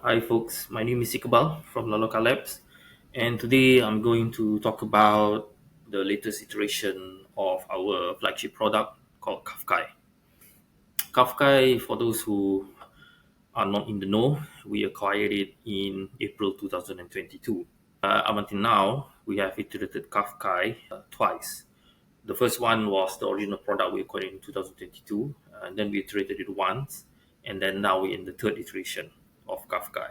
Hi, folks. My name is Iqbal from Laloka Labs, and today I'm going to talk about the latest iteration of our flagship product called Kafkai. Kafkai, for those who are not in the know, we acquired it in April 2022. Up until now, we have iterated Kafkai twice. The first one was the original product we acquired in 2022, and then we iterated it once, and then now we're in the third iteration of Kafkai.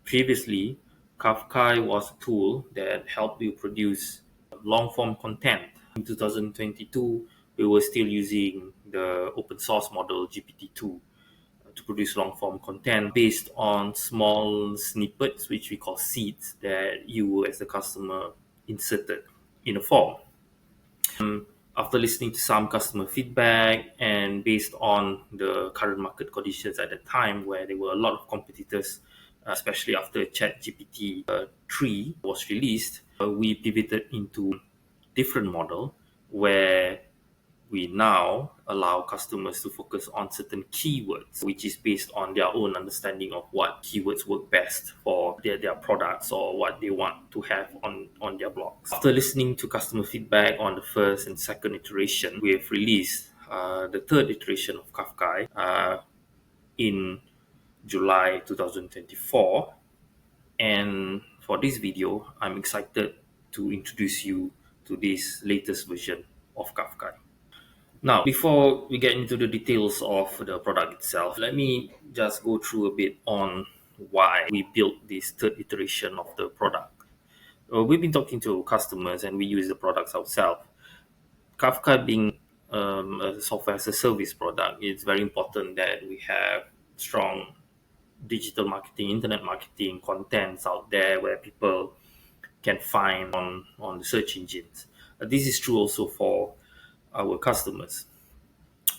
Previously, Kafkai was a tool that helped you produce long form content. In 2022, we were still using the open source model GPT-2 to produce long form content based on small snippets, which we call seeds, that you as the customer inserted in a form. After listening to some customer feedback and based on the current market conditions at the time, where there were a lot of competitors, especially after ChatGPT 3 was released, we pivoted into different model where we now allow customers to focus on certain keywords, which is based on their own understanding of what keywords work best for their products or what they want to have on their blogs. After listening to customer feedback on the first and second iteration, we have released the third iteration of Kafkai in July 2024. And for this video, I'm excited to introduce you to this latest version of Kafkai. Now, before we get into the details of the product itself, let me just go through a bit on why we built this third iteration of the product. We've been talking to customers and we use the products ourselves. Kafka being a software as a service product, it's very important that we have strong digital marketing, internet marketing contents out there where people can find on the search engines. This is true also for our customers.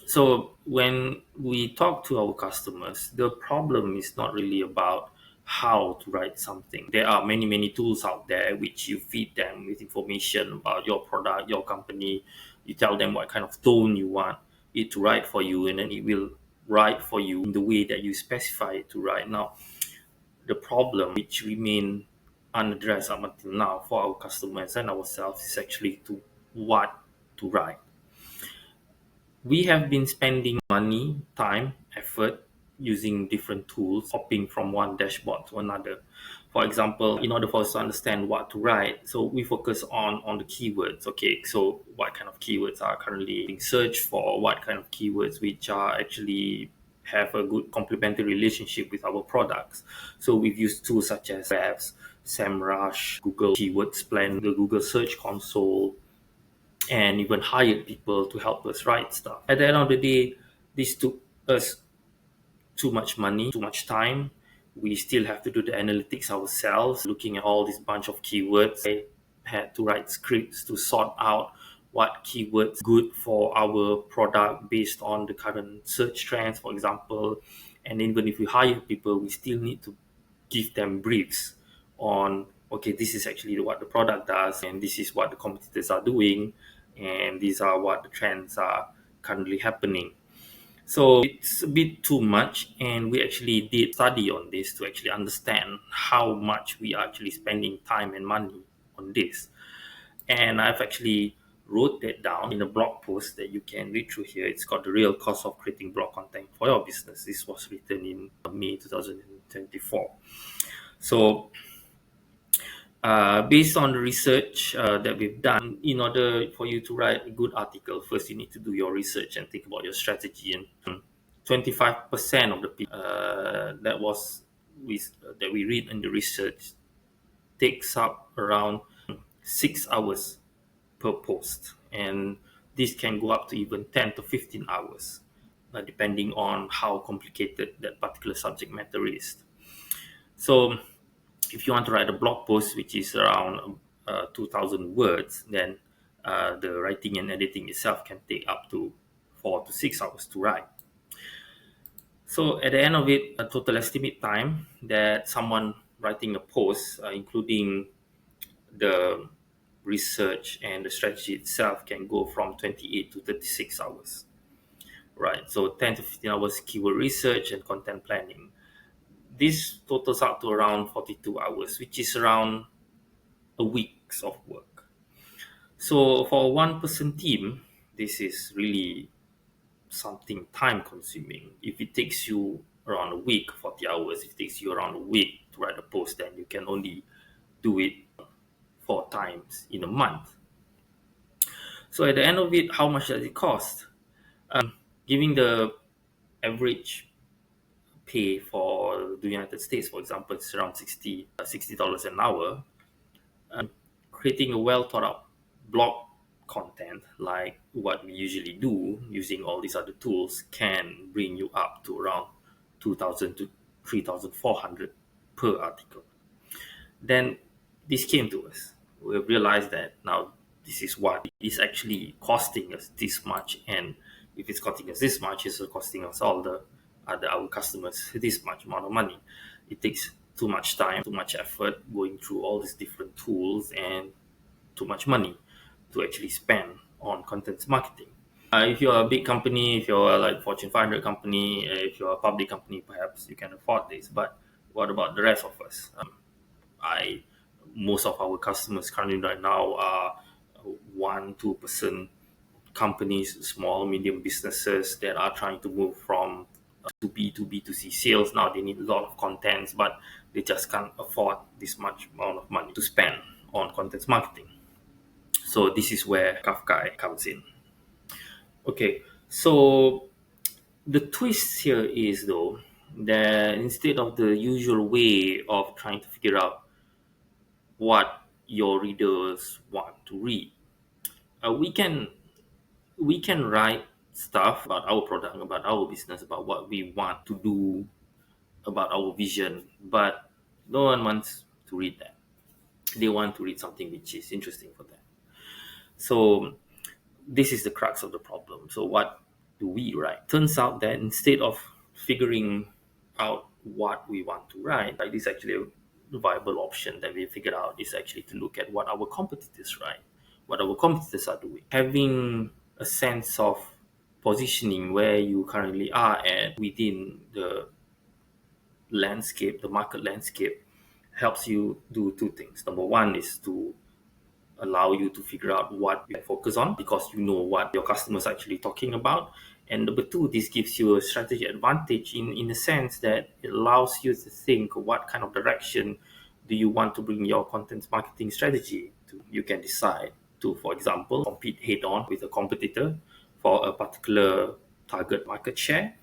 So when we talk to our customers, the problem is not really about how to write something. There are many tools out there which you feed them with information about your product, your company. You tell them what kind of tone you want it to write for you, and then it will write for you in the way that you specify it to write. Now, the problem which remain unaddressed up until now for our customers and ourselves is actually to what to write. We have been spending money, time, effort using different tools, hopping from one dashboard to another. For example, in order for us to understand what to write, so we focus on the keywords. Okay, so what kind of keywords are currently being searched for? What kind of keywords which are actually have a good complementary relationship with our products? So we've used tools such as Webs, SEMrush, Google Keywords Plan, the Google Search Console, and even hired people to help us write stuff. At the end of the day, this took us too much money, too much time. We still have to do the analytics ourselves, looking at all this bunch of keywords. I had to write scripts to sort out what keywords good for our product based on the current search trends, for example. And even if we hire people, we still need to give them briefs on, okay, this is actually what the product does, and this is what the competitors are doing, and these are what the trends are currently happening. So it's a bit too much, and we actually did study on this to actually understand how much we are actually spending time and money on this. And I've actually wrote that down in a blog post that you can read through here. It's called The Real Cost of Creating Blog Content for Your Business. This was written in May 2024. So based on the research that we've done, in order for you to write a good article, first you need to do your research and think about your strategy. And 25% of the people that we read in the research takes up around 6 hours per post, and this can go up to even 10 to 15 hours, depending on how complicated that particular subject matter is. So if you want to write a blog post which is around 2,000 words, then the writing and editing itself can take up to 4 to 6 hours to write. So at the end of it, a total estimate time that someone writing a post, including the research and the strategy itself, can go from 28 to 36 hours. Right, so 10 to 15 hours keyword research and content planning. this totals out to around 42 hours, which is around a week's of work. So for a one person team, this is really something time consuming. If it takes you around a week, 40 hours, if it takes you around a week to write a post, then you can only do it four times in a month. So at the end of it, how much does it cost? Giving the average pay for the United States, for example, it's around $60 an hour. Creating a well thought out blog content like what we usually do using all these other tools can bring you up to around 2,000 to 3,400 per article. Then this came to us. We realized that now this is what is actually costing us this much, and if it's costing us this much, it's costing us all the other our customers this much amount of money. It takes too much time, too much effort going through all these different tools, and too much money to actually spend on content marketing. If you're a big company, if you're like Fortune 500 company, if you're a public company, perhaps you can afford this. But what about the rest of us? I Most of our customers currently right now are 1-2% companies, small medium businesses that are trying to move from to B to B2C sales. Now they need a lot of contents, but they just can't afford this much amount of money to spend on content marketing. So this is where Kafkai comes in. Okay, so the twist here is though that instead of the usual way of trying to figure out what your readers want to read, uh, we can we can write stuff about our product, about our business, about what we want to do, about our vision, but no one wants to read that. They want to read something which is interesting for them. So this is the crux of the problem. So what do we write? Turns out that instead of figuring out what we want to write, like this is actually a viable option that we figured out is actually to look at what our competitors write, what our competitors are doing. Having a sense of positioning where you currently are at within the landscape, the market landscape, helps you do two things. Number one is to allow you to figure out what you focus on because you know what your customers are actually talking about. And number two, this gives you a strategy advantage in the sense that it allows you to think what kind of direction do you want to bring your content marketing strategy to. You can decide to, for example, compete head on with a competitor for a particular target market share,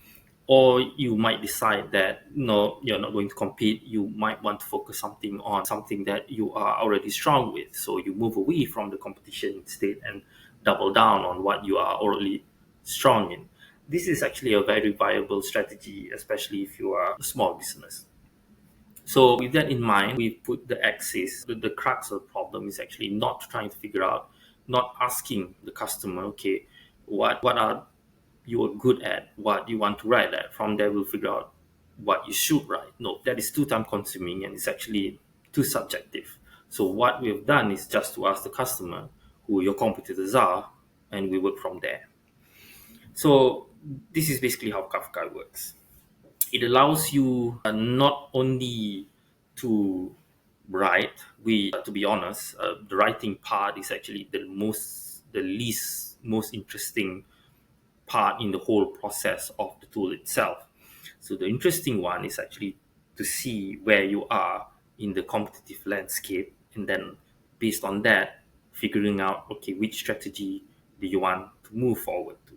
or you might decide that no, you're not going to compete. You might want to focus something on something that you are already strong with, so you move away from the competition instead and double down on what you are already strong in. This is actually a very viable strategy, especially if you are a small business. So with that in mind, we put the axis. The crux of the problem is actually not trying to figure out, not asking the customer, okay, what are you are good at, what you want to write at. From there, we'll figure out what you should write. No, that is too time consuming and it's actually too subjective. So what we've done is just to ask the customer who your competitors are, and we work from there. So this is basically how Kafka works. It allows you not only to write. To be honest, the writing part is actually the least most interesting part in the whole process of the tool itself. So the interesting one is actually to see where you are in the competitive landscape, and then based on that, figuring out, okay, which strategy do you want to move forward to.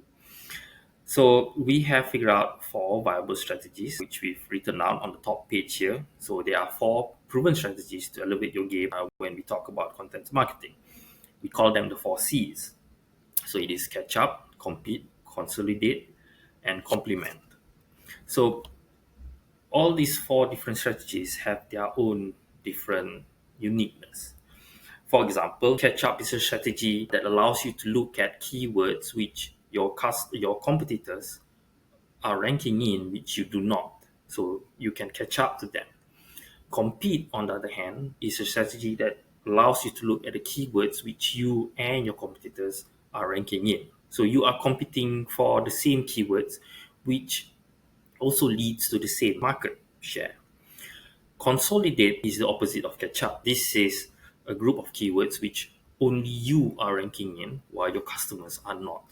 So we have figured out four viable strategies, which we've written out on the top page here. So there are four proven strategies to elevate your game when we talk about content marketing. We call them the four C's. So it is catch up, compete, consolidate, and complement. So all these four different strategies have their own different uniqueness. For example, catch up is a strategy that allows you to look at keywords which your competitors are ranking in, which you do not. So you can catch up to them. Compete, on the other hand, is a strategy that allows you to look at the keywords which you and your competitors are ranking in. So you are competing for the same keywords, which also leads to the same market share. Consolidate is the opposite of catch up. This is a group of keywords which only you are ranking in while your customers are not.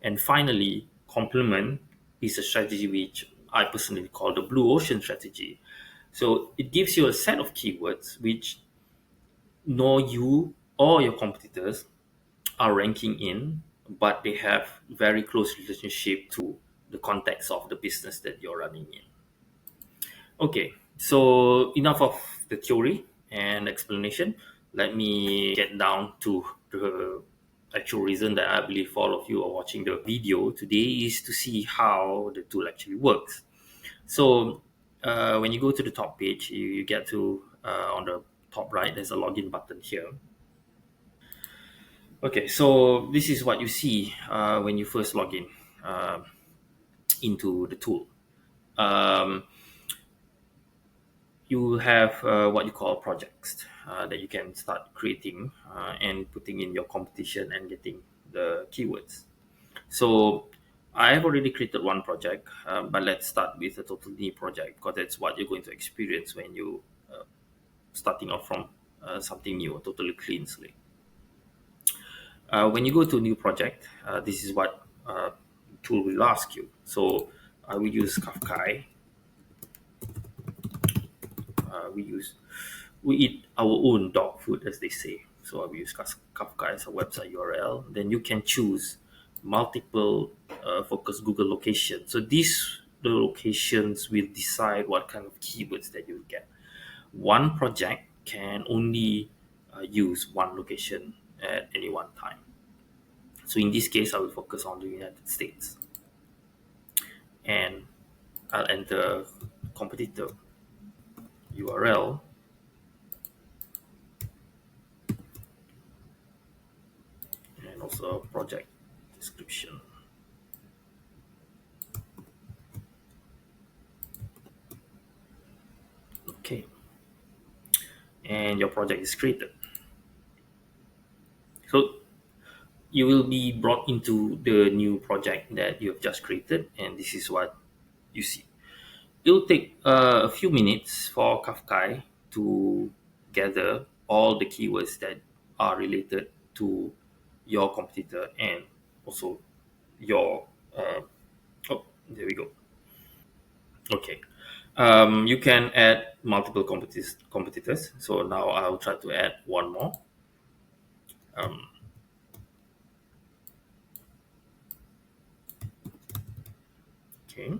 And finally, complement is a strategy which I personally call the blue ocean strategy. So it gives you a set of keywords which nor you or your competitors are ranking in, but they have very close relationship to the context of the business that you're running in. Okay, so enough of the theory and explanation. Let me get down to the actual reason that I believe all of you are watching the video today is to see how the tool actually works. So when you go to the top page, you get to on the top right, there's a login button here. Okay, so this is what you see when you first log in uh, into the tool. Um, you have what you call projects that you can start creating and putting in your competition and getting the keywords. So I have already created one project, but let's start with a totally new project because that's what you're going to experience when you starting off from something new, a totally clean slate. When you go to a new project, this is what tool will ask you. So I will use Kafkai. We use we eat our own dog food, as they say. So I will use Kafka as a website URL. Then you can choose multiple focus Google locations. So these the locations will decide what kind of keywords that you get. One project can only use one location at any one time. So in this case, I will focus on the United States, and I'll enter competitor URL and also project description. Okay, and your project is created. So you will be brought into the new project that you have just created, and this is what you see. It will take a few minutes for Kafkai to gather all the keywords that are related to your competitor and also your. Oh, there we go. Okay. You can add multiple competitors. So now I'll try to add one more. Um, okay. There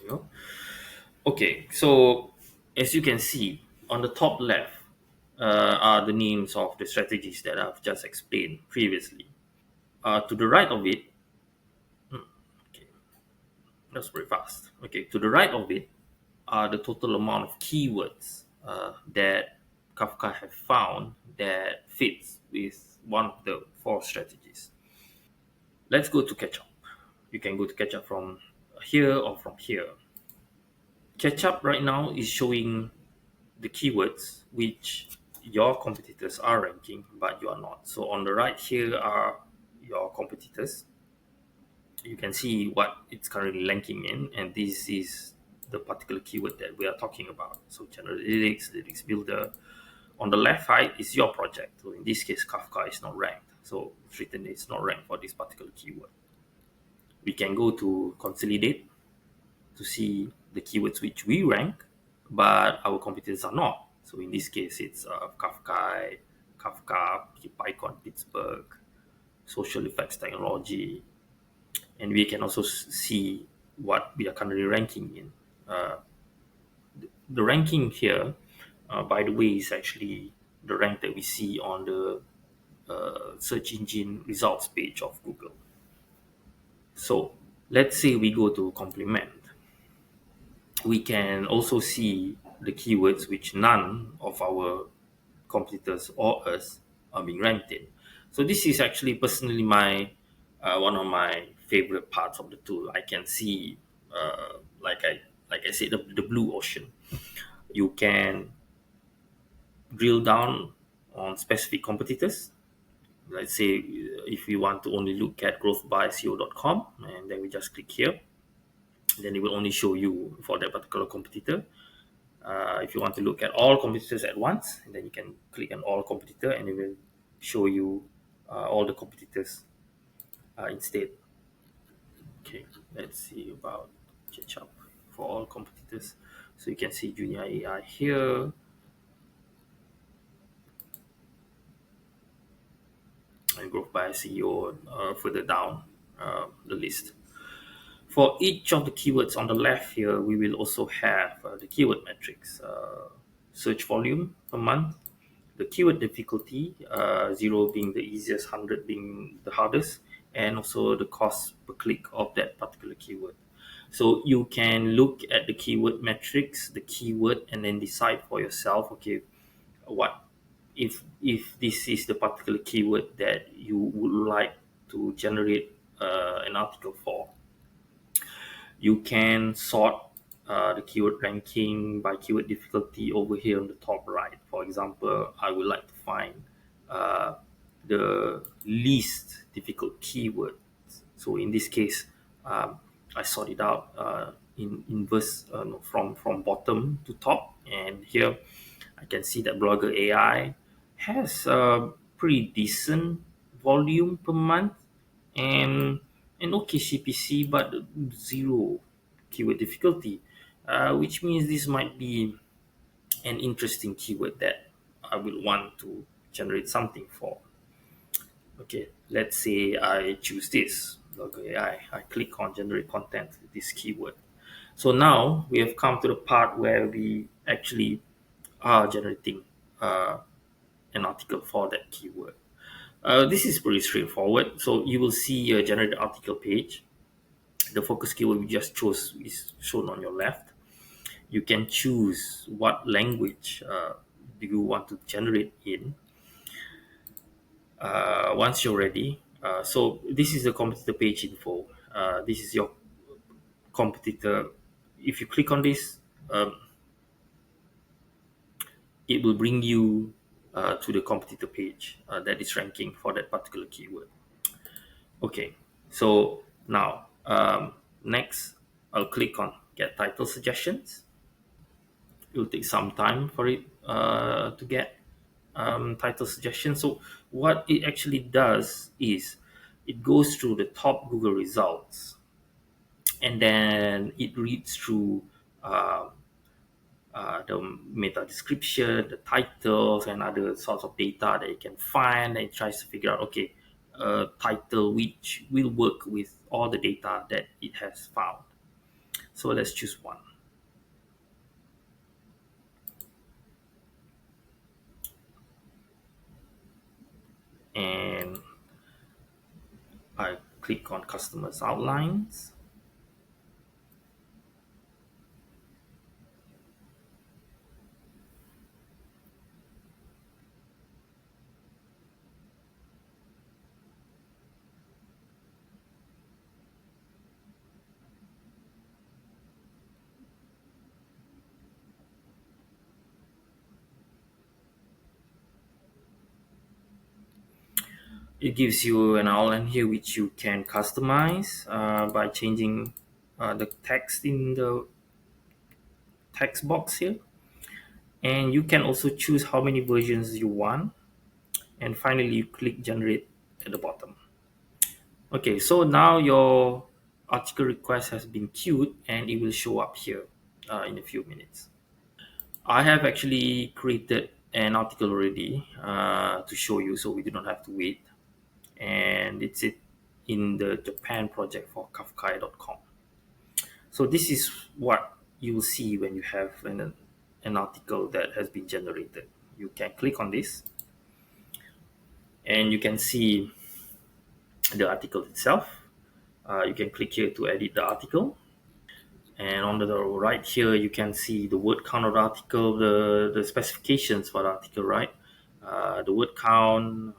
you go. Okay, so as you can see on the top left are the names of the strategies that I've just explained previously. To the right of it, okay, that's very fast. Okay, to the right of it are the total amount of keywords that Kafka have found that fits with one of the four strategies. Let's go to catch up. You can go to catch up from here or from here. Catch up right now is showing the keywords which your competitors are ranking, but you are not. So on the right here are your competitors. You can see what it's currently ranking in, and this is the particular keyword that we are talking about. So general lyrics, lyrics builder. On the left side is your project. So in this case, Kafka is not ranked. So it's written it's not ranked for this particular keyword. We can go to consolidate to see the keywords which we rank, but our competitors are not. So in this case, it's Kafka, Kafka, PyCon Pittsburgh, social effects technology, and we can also see what we are currently ranking in. Uh, the ranking here, by the way, is actually the rank that we see on the search engine results page of Google. So let's say we go to complement. We can also see the keywords which none of our competitors or us are being ranked in. So this is actually personally my one of my favorite parts of the tool. I can see, like I said, the blue ocean. You can drill down on specific competitors. Let's say if we want to only look at growthbyco.com, and then we just click here. Then it will only show you for that particular competitor. If you want to look at all competitors at once, then you can click on all competitor and it will show you all the competitors instead. Okay, let's see about catch up for all competitors. So you can see Junior AI here and Growth by CEO further down the list. For each of the keywords on the left here, we will also have the keyword metrics, search volume per month, the keyword difficulty, 0 being the easiest, 100 being the hardest, and also the cost per click of that particular keyword. So you can look at the keyword metrics, the keyword, and then decide for yourself, okay, what if this is the particular keyword that you would like to generate an article for. You can sort the keyword ranking by keyword difficulty over here on the top right. For example, I would like to find uh, the least difficult keyword. So in this case, I sort it out in inverse no, from bottom to top, and here I can see that Blogger AI has a pretty decent volume per month and an okay CPC, but zero keyword difficulty, which means this might be an interesting keyword that I will want to generate something for. Okay, let's say I choose this. Okay, I click on generate content with this keyword. So now we have come to the part where we actually are generating uh, an article for that keyword. This is pretty straightforward. So you will see a generated article page. The focus keyword we just chose is shown on your left. You can choose what language do you want to generate in once you're ready. So this is the competitor page info. This is your competitor. If you click on this, um, it will bring you to the competitor page that is ranking for that particular keyword. Okay, so now next I'll click on get title suggestions. It will take some time for it to get title suggestions. So what it actually does is it goes through the top Google results and then it reads through uh, the meta description, the titles, and other sorts of data that it can find, and it tries to figure out, okay, a title which will work with all the data that it has found. So let's choose one. And I click on customers outlines. It gives you an outline here which you can customize by changing the text in the text box here. And you can also choose how many versions you want. And finally, you click generate at the bottom. Okay, so now your article request has been queued and it will show up here in a few minutes. I have actually created an article already to show you so we do not have to wait. And it's it in the Japan project for Kafkai.com. So this is what you will see when you have an article that has been generated. You can click on this and you can see the article itself. You can click here to edit the article. And on the right here, you can see the word count of the article, the specifications for the article, right? The word count,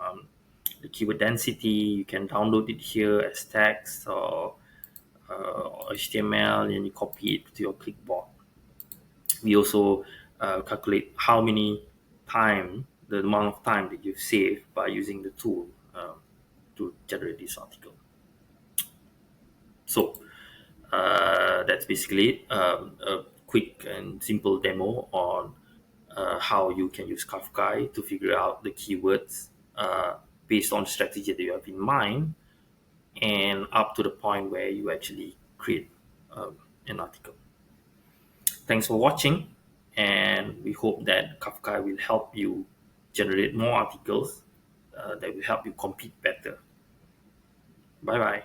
the keyword density. You can download it here as text or HTML, and you copy it to your clipboard. We also calculate how many time, the amount of time that you've saved by using the tool to generate this article. So That's basically it. A quick and simple demo on how you can use Kafka to figure out the keywords based on the strategy that you have in mind, and up to the point where you actually create an article. Thanks for watching, and we hope that Kafka will help you generate more articles that will help you compete better. Bye bye.